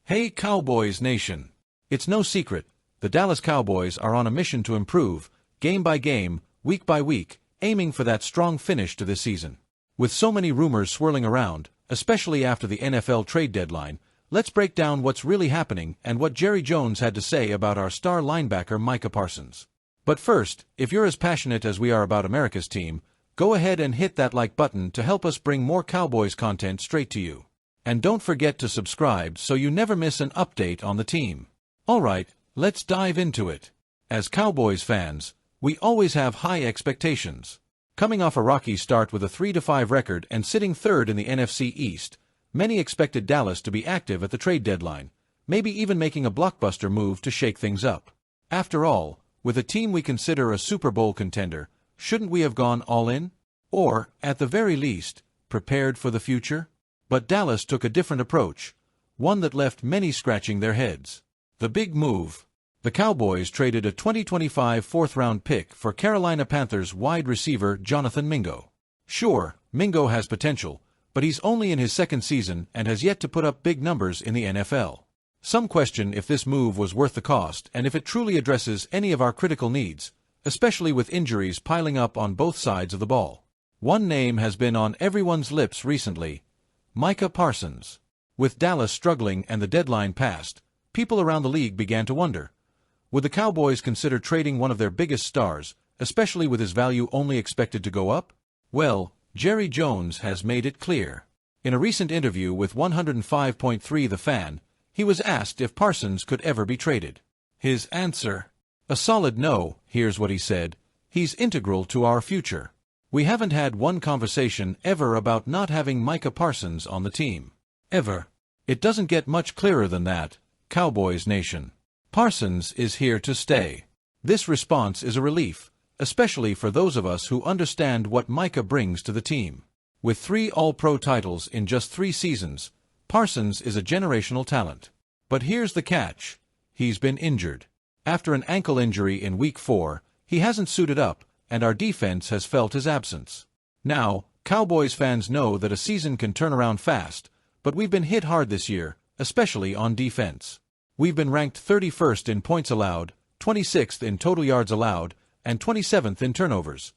Hey Cowboys Nation! It's no secret, the Dallas Cowboys are on a mission to improve, game by game, week by week, aiming for that strong finish to this season. With so many rumors swirling around, especially after the NFL trade deadline, let's break down what's really happening and what Jerry Jones had to say about our star linebacker Micah Parsons. But first, if you're as passionate as we are about America's team, go ahead and hit that like button to help us bring more Cowboys content straight to you. And don't forget to subscribe so you never miss an update on the team. Alright, let's dive into it. As Cowboys fans, we always have high expectations. Coming off a rocky start with a 3-5 record and sitting third in the NFC East, many expected Dallas to be active at the trade deadline, maybe even making a blockbuster move to shake things up. After all, with a team we consider a Super Bowl contender, shouldn't we have gone all in? Or, at the very least, prepared for the future? But Dallas took a different approach, one that left many scratching their heads. The big move. The Cowboys traded a 2025 fourth-round pick for Carolina Panthers wide receiver Jonathan Mingo. Sure, Mingo has potential, but he's only in his second season and has yet to put up big numbers in the NFL. Some question if this move was worth the cost and if it truly addresses any of our critical needs, especially with injuries piling up on both sides of the ball. One name has been on everyone's lips recently: Micah Parsons. With Dallas struggling and the deadline passed, people around the league began to wonder, would the Cowboys consider trading one of their biggest stars, especially with his value only expected to go up? Well, Jerry Jones has made it clear. In a recent interview with 105.3 The Fan, he was asked if Parsons could ever be traded. His answer? A solid no. Here's what he said: he's integral to our future. We haven't had one conversation ever about not having Micah Parsons on the team. Ever. It doesn't get much clearer than that, Cowboys Nation. Parsons is here to stay. This response is a relief, especially for those of us who understand what Micah brings to the team. With 3 All-Pro titles in just 3 seasons, Parsons is a generational talent. But here's the catch: he's been injured. After an ankle injury in Week 4, he hasn't suited up, and our defense has felt his absence. Now, Cowboys fans know that a season can turn around fast, but we've been hit hard this year, especially on defense. We've been ranked 31st in points allowed, 26th in total yards allowed, and 27th in turnovers.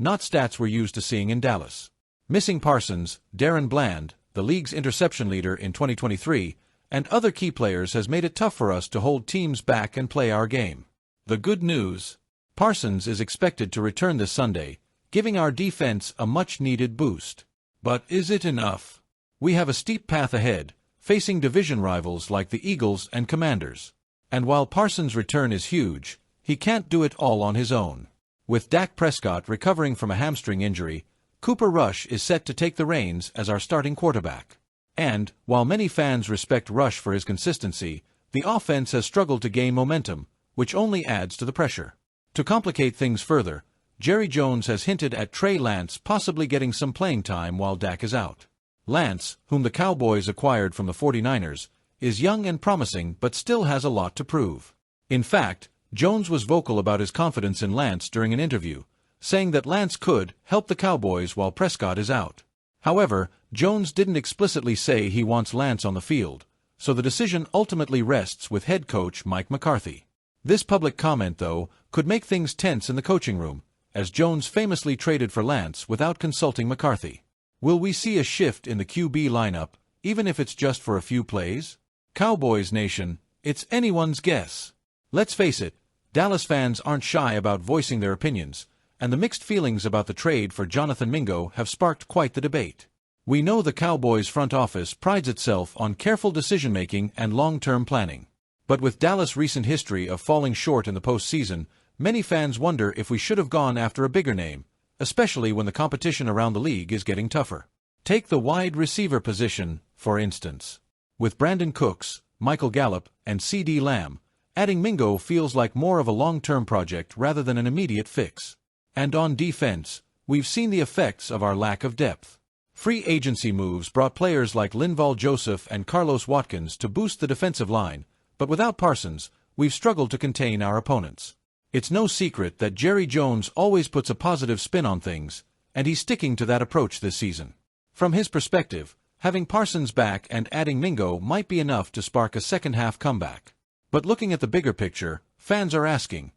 Not stats we're used to seeing in Dallas. Missing Parsons, Darren Bland, the league's interception leader in 2023, and other key players has made it tough for us to hold teams back and play our game. The good news: Parsons is expected to return this Sunday, giving our defense a much-needed boost. But is it enough? We have a steep path ahead, facing division rivals like the Eagles and Commanders. And while Parsons' return is huge, he can't do it all on his own. With Dak Prescott recovering from a hamstring injury, Cooper Rush is set to take the reins as our starting quarterback. And, while many fans respect Rush for his consistency, the offense has struggled to gain momentum, which only adds to the pressure. To complicate things further, Jerry Jones has hinted at Trey Lance possibly getting some playing time while Dak is out. Lance, whom the Cowboys acquired from the 49ers, is young and promising but still has a lot to prove. In fact, Jones was vocal about his confidence in Lance during an interview, saying that Lance could help the Cowboys while Prescott is out. However, Jones didn't explicitly say he wants Lance on the field, so the decision ultimately rests with head coach Mike McCarthy. This public comment, though, could make things tense in the coaching room, as Jones famously traded for Lance without consulting McCarthy. Will we see a shift in the QB lineup, even if it's just for a few plays? Cowboys Nation, it's anyone's guess. Let's face it, Dallas fans aren't shy about voicing their opinions, and the mixed feelings about the trade for Jonathan Mingo have sparked quite the debate. We know the Cowboys front office prides itself on careful decision-making and long-term planning. But with Dallas' recent history of falling short in the postseason, many fans wonder if we should have gone after a bigger name, especially when the competition around the league is getting tougher. Take the wide receiver position, for instance. With Brandon Cooks, Michael Gallup, and CeeDee Lamb, adding Mingo feels like more of a long-term project rather than an immediate fix. And on defense, we've seen the effects of our lack of depth. Free agency moves brought players like Linval Joseph and Carlos Watkins to boost the defensive line, but without Parsons, we've struggled to contain our opponents. It's no secret that Jerry Jones always puts a positive spin on things, and he's sticking to that approach this season. From his perspective, Having Parsons back and adding Mingo might be enough to spark a second-half comeback. But looking at the bigger picture, fans are asking,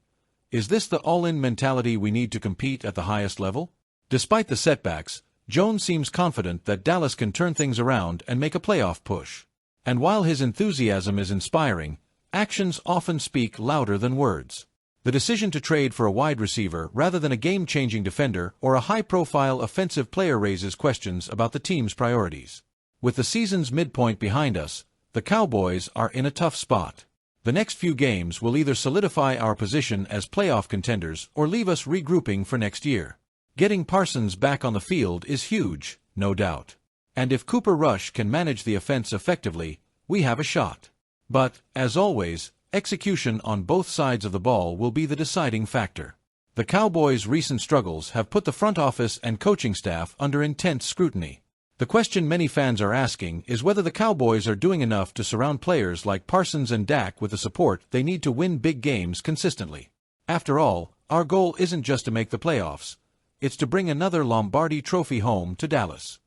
is this the all-in mentality we need to compete at the highest level? Despite the setbacks, Jones seems confident that Dallas can turn things around and make a playoff push. And while his enthusiasm is inspiring, actions often speak louder than words. The decision to trade for a wide receiver rather than a game-changing defender or a high-profile offensive player raises questions about the team's priorities. With the season's midpoint behind us, the Cowboys are in a tough spot. The next few games will either solidify our position as playoff contenders or leave us regrouping for next year. Getting Parsons back on the field is huge, no doubt. And if Cooper Rush can manage the offense effectively, we have a shot. But, as always, execution on both sides of the ball will be the deciding factor. The Cowboys' recent struggles have put the front office and coaching staff under intense scrutiny. The question many fans are asking is whether the Cowboys are doing enough to surround players like Parsons and Dak with the support they need to win big games consistently. After all, our goal isn't just to make the playoffs. It's to bring another Lombardi Trophy home to Dallas.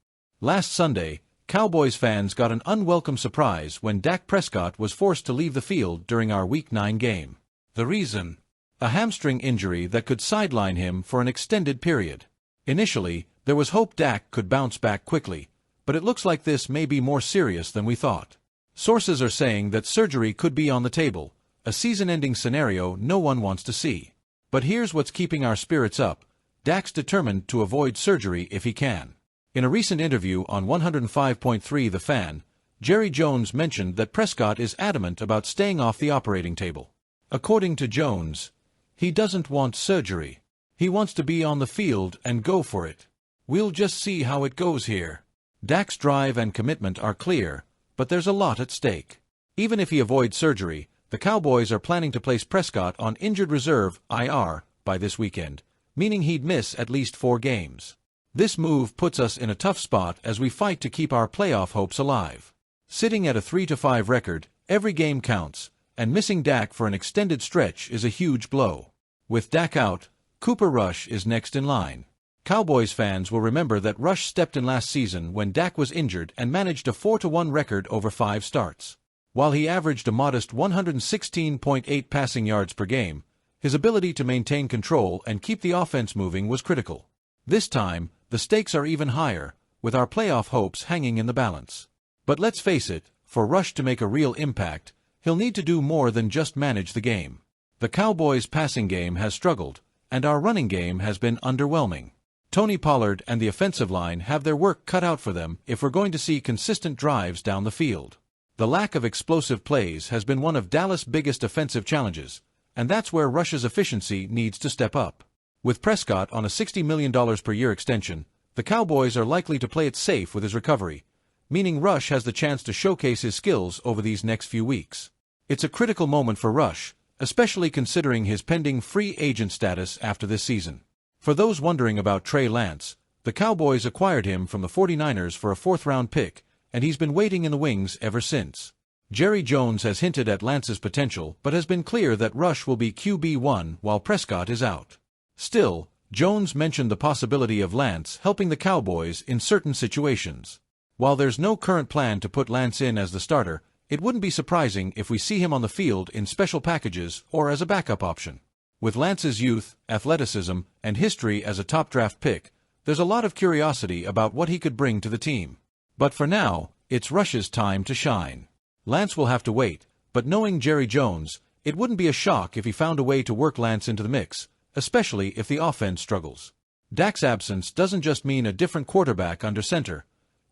Last Sunday, Cowboys fans got an unwelcome surprise when Dak Prescott was forced to leave the field during our Week 9 game. The reason? A hamstring injury that could sideline him for an extended period. Initially, there was hope Dak could bounce back quickly, but it looks like this may be more serious than we thought. Sources are saying that surgery could be on the table, a season-ending scenario no one wants to see. But here's what's keeping our spirits up. Dak's determined to avoid surgery if he can. In a recent interview on 105.3 The Fan, Jerry Jones mentioned that Prescott is adamant about staying off the operating table. According to Jones, he doesn't want surgery. He wants to be on the field and go for it. We'll just see how it goes here. Dak's drive and commitment are clear, but there's a lot at stake. Even if he avoids surgery, the Cowboys are planning to place Prescott on injured reserve (IR) by this weekend, meaning he'd miss at least 4 games. This move puts us in a tough spot as we fight to keep our playoff hopes alive. Sitting at a 3-5 record, every game counts, and missing Dak for an extended stretch is a huge blow. With Dak out, Cooper Rush is next in line. Cowboys fans will remember that Rush stepped in last season when Dak was injured and managed a 4-1 record over 5 starts. While he averaged a modest 116.8 passing yards per game, his ability to maintain control and keep the offense moving was critical. This time, the stakes are even higher, with our playoff hopes hanging in the balance. But let's face it, for Rush to make a real impact, he'll need to do more than just manage the game. The Cowboys' passing game has struggled, and our running game has been underwhelming. Tony Pollard and the offensive line have their work cut out for them if we're going to see consistent drives down the field. The lack of explosive plays has been one of Dallas' biggest offensive challenges, and that's where Rush's efficiency needs to step up. With Prescott on a $60 million per year extension, the Cowboys are likely to play it safe with his recovery, meaning Rush has the chance to showcase his skills over these next few weeks. It's a critical moment for Rush, especially considering his pending free agent status after this season. For those wondering about Trey Lance, the Cowboys acquired him from the 49ers for a 4th-round pick, and he's been waiting in the wings ever since. Jerry Jones has hinted at Lance's potential but has been clear that Rush will be QB1 while Prescott is out. Still, Jones mentioned the possibility of Lance helping the Cowboys in certain situations. While there's no current plan to put Lance in as the starter, it wouldn't be surprising if we see him on the field in special packages or as a backup option. With Lance's youth, athleticism, and history as a top draft pick, there's a lot of curiosity about what he could bring to the team. But for now, it's Rush's time to shine. Lance will have to wait, but knowing Jerry Jones, it wouldn't be a shock if he found a way to work Lance into the mix, especially if the offense struggles. Dak's absence doesn't just mean a different quarterback under center.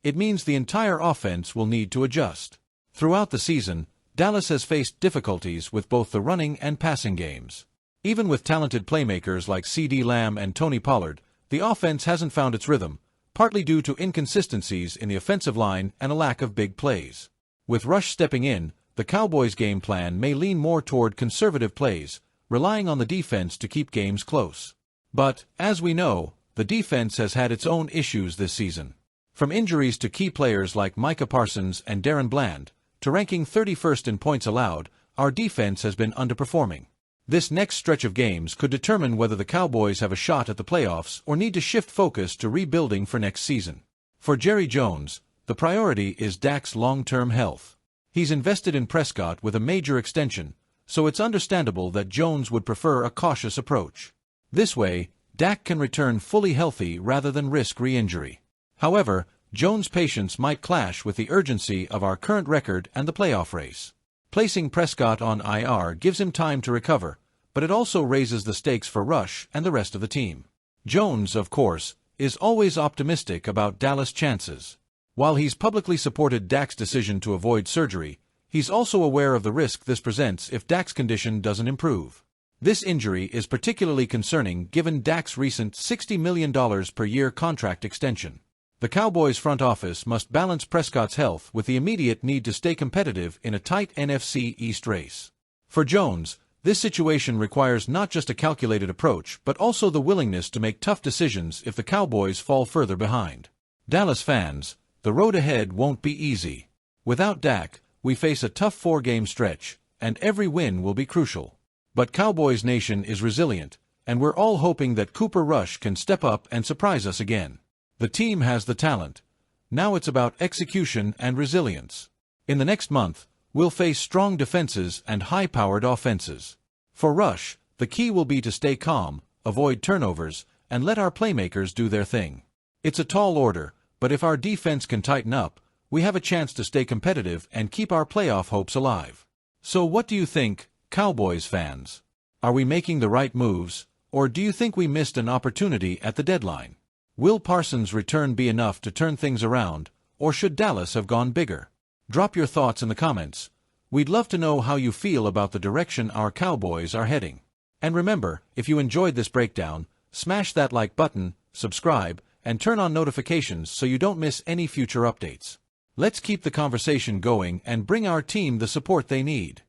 It means the entire offense will need to adjust. Throughout the season, Dallas has faced difficulties with both the running and passing games. Even with talented playmakers like CeeDee Lamb and Tony Pollard, the offense hasn't found its rhythm, partly due to inconsistencies in the offensive line and a lack of big plays. With Rush stepping in, the Cowboys' game plan may lean more toward conservative plays, relying on the defense to keep games close. But, as we know, the defense has had its own issues this season. From injuries to key players like Micah Parsons and Darren Bland, to ranking 31st in points allowed, our defense has been underperforming. This next stretch of games could determine whether the Cowboys have a shot at the playoffs or need to shift focus to rebuilding for next season. For Jerry Jones, the priority is Dak's long-term health. He's invested in Prescott with a major extension, so it's understandable that Jones would prefer a cautious approach. This way, Dak can return fully healthy rather than risk re-injury. However, Jones' patience might clash with the urgency of our current record and the playoff race. Placing Prescott on IR gives him time to recover, but it also raises the stakes for Rush and the rest of the team. Jones, of course, is always optimistic about Dallas' chances. While he's publicly supported Dak's decision to avoid surgery, he's also aware of the risk this presents if Dak's condition doesn't improve. This injury is particularly concerning given Dak's recent $60 million per year contract extension. The Cowboys front office must balance Prescott's health with the immediate need to stay competitive in a tight NFC East race. For Jones, this situation requires not just a calculated approach but also the willingness to make tough decisions if the Cowboys fall further behind. Dallas fans, the road ahead won't be easy. Without Dak, we face a tough 4-game stretch, and every win will be crucial. But Cowboys Nation is resilient, and we're all hoping that Cooper Rush can step up and surprise us again. The team has the talent. Now it's about execution and resilience. In the next month, we'll face strong defenses and high-powered offenses. For Rush, the key will be to stay calm, avoid turnovers, and let our playmakers do their thing. It's a tall order, but if our defense can tighten up, we have a chance to stay competitive and keep our playoff hopes alive. So what do you think, Cowboys fans? Are we making the right moves, or do you think we missed an opportunity at the deadline? Will Parsons' return be enough to turn things around, or should Dallas have gone bigger? Drop your thoughts in the comments. We'd love to know how you feel about the direction our Cowboys are heading. And remember, if you enjoyed this breakdown, smash that like button, subscribe, and turn on notifications so you don't miss any future updates. Let's keep the conversation going and bring our team the support they need.